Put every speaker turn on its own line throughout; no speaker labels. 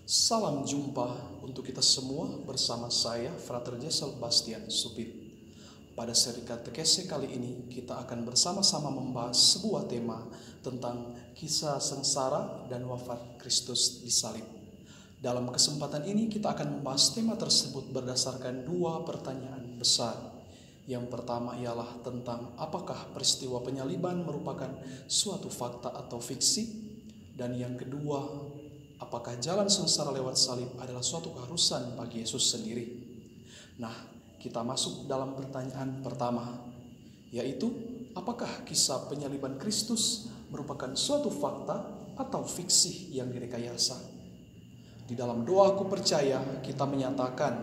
Salam jumpa untuk kita semua bersama saya, Frater Jesel Bastian Supit. Pada seri katekese kali ini, kita akan bersama-sama membahas sebuah tema tentang kisah sengsara dan wafat Kristus di salib. Dalam kesempatan ini, kita akan membahas tema tersebut berdasarkan dua pertanyaan besar. Yang pertama ialah tentang apakah peristiwa penyaliban merupakan suatu fakta atau fiksi? Dan yang kedua, apakah jalan sengsara lewat salib adalah suatu keharusan bagi Yesus sendiri? Nah, kita masuk dalam pertanyaan pertama, yaitu apakah kisah penyaliban Kristus merupakan suatu fakta atau fiksi yang direkayasa? Di dalam doa Aku Percaya, kita menyatakan,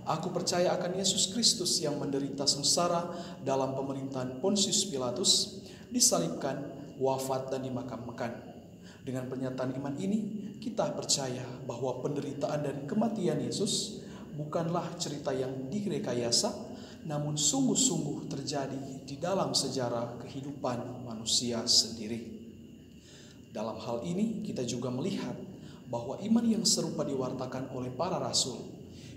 aku percaya akan Yesus Kristus yang menderita sengsara dalam pemerintahan Pontius Pilatus, disalibkan, wafat dan dimakamkan. Dengan pernyataan iman ini, kita percaya bahwa penderitaan dan kematian Yesus bukanlah cerita yang direkayasa, namun sungguh-sungguh terjadi di dalam sejarah kehidupan manusia sendiri. Dalam hal ini, kita juga melihat bahwa iman yang serupa diwartakan oleh para rasul,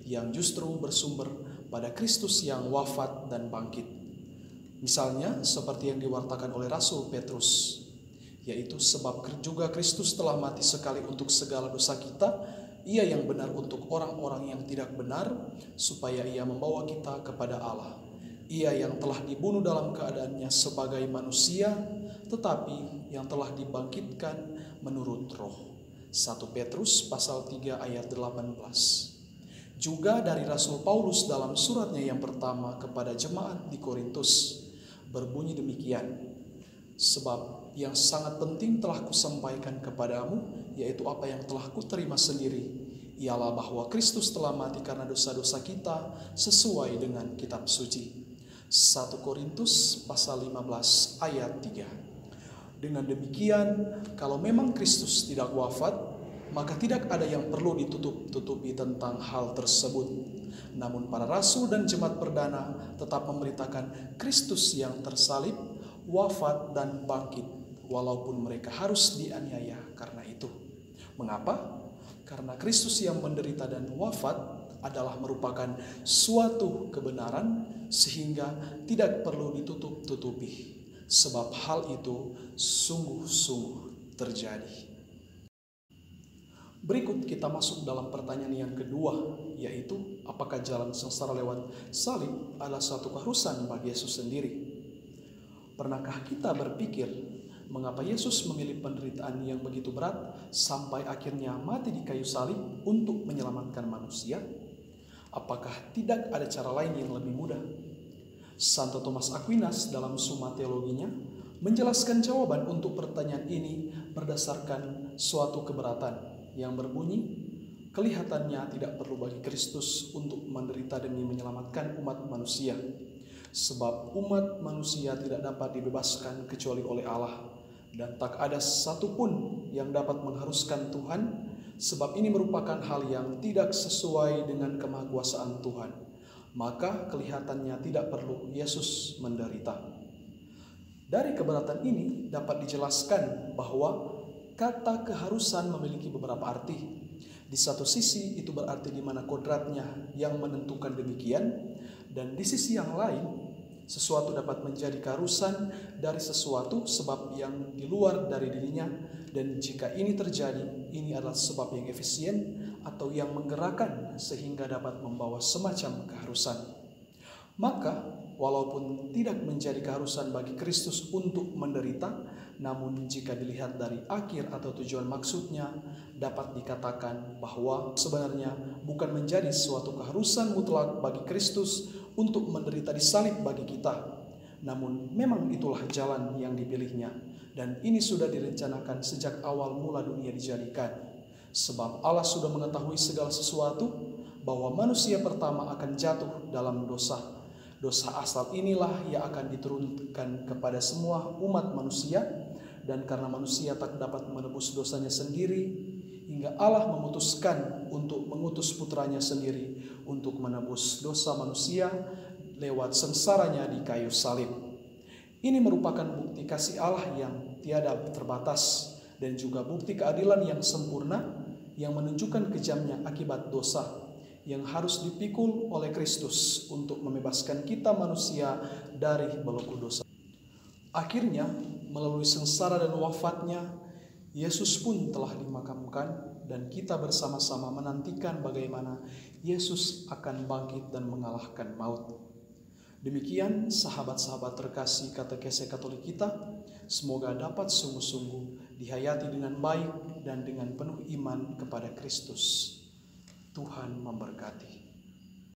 yang justru bersumber pada Kristus yang wafat dan bangkit. Misalnya, seperti yang diwartakan oleh Rasul Petrus, yaitu sebab juga Kristus telah mati sekali untuk segala dosa kita, Ia yang benar untuk orang-orang yang tidak benar, supaya Ia membawa kita kepada Allah. Ia yang telah dibunuh dalam keadaannya sebagai manusia, tetapi yang telah dibangkitkan menurut roh. 1 Petrus pasal 3 ayat 18. Juga dari Rasul Paulus dalam suratnya yang pertama kepada jemaat di Korintus, berbunyi demikian, sebab yang sangat penting telah kusampaikan kepadamu, yaitu apa yang telah kuterima sendiri, ialah bahwa Kristus telah mati karena dosa-dosa kita sesuai dengan kitab suci. 1 Korintus pasal 15 ayat 3. Dengan demikian, kalau memang Kristus tidak wafat, maka tidak ada yang perlu ditutup-tutupi tentang hal tersebut. Namun para rasul dan jemaat perdana tetap memberitakan Kristus yang tersalib, wafat dan bangkit, walaupun mereka harus dianiaya karena itu. Mengapa? Karena Kristus yang menderita dan wafat adalah merupakan suatu kebenaran sehingga tidak perlu ditutup-tutupi, sebab hal itu sungguh-sungguh terjadi. Berikut kita masuk dalam pertanyaan yang kedua, yaitu apakah jalan sengsara lewat salib adalah suatu keharusan bagi Yesus sendiri? Pernahkah kita berpikir mengapa Yesus memilih penderitaan yang begitu berat sampai akhirnya mati di kayu salib untuk menyelamatkan manusia? Apakah tidak ada cara lain yang lebih mudah? Santo Thomas Aquinas dalam Summa Theologinya menjelaskan jawaban untuk pertanyaan ini berdasarkan suatu keberatan yang berbunyi, kelihatannya tidak perlu bagi Kristus untuk menderita demi menyelamatkan umat manusia, sebab umat manusia tidak dapat dibebaskan kecuali oleh Allah, dan tak ada satupun yang dapat mengharuskan Tuhan, sebab ini merupakan hal yang tidak sesuai dengan kemahakuasaan Tuhan. Maka kelihatannya tidak perlu Yesus menderita. Dari keberatan ini dapat dijelaskan bahwa kata keharusan memiliki beberapa arti. Di satu sisi itu berarti di mana kodratnya yang menentukan demikian, dan di sisi yang lain sesuatu dapat menjadi keharusan dari sesuatu sebab yang di luar dari dirinya, dan jika ini terjadi, ini adalah sebab yang efisien atau yang menggerakkan sehingga dapat membawa semacam keharusan. Maka walaupun tidak menjadi keharusan bagi Kristus untuk menderita, namun jika dilihat dari akhir atau tujuan maksudnya, dapat dikatakan bahwa sebenarnya bukan menjadi suatu keharusan mutlak bagi Kristus untuk menderita di salib bagi kita, namun memang itulah jalan yang dipilihnya, dan ini sudah direncanakan sejak awal mula dunia dijadikan. Sebab Allah sudah mengetahui segala sesuatu, bahwa manusia pertama akan jatuh dalam dosa. Dosa asal inilah yang akan diturunkan kepada semua umat manusia, dan karena manusia tak dapat menebus dosanya sendiri, hingga Allah memutuskan untuk mengutus putranya sendiri untuk menebus dosa manusia lewat sengsaranya di kayu salib. Ini merupakan bukti kasih Allah yang tiada terbatas, dan juga bukti keadilan yang sempurna yang menunjukkan kejamnya akibat dosa yang harus dipikul oleh Kristus untuk membebaskan kita manusia dari belenggu dosa. Akhirnya, melalui sengsara dan wafatnya, Yesus pun telah dimakamkan dan kita bersama-sama menantikan bagaimana Yesus akan bangkit dan mengalahkan maut. Demikian sahabat-sahabat terkasih katekese Katolik kita, semoga dapat sungguh-sungguh dihayati dengan baik dan dengan penuh iman kepada Kristus. Tuhan memberkati.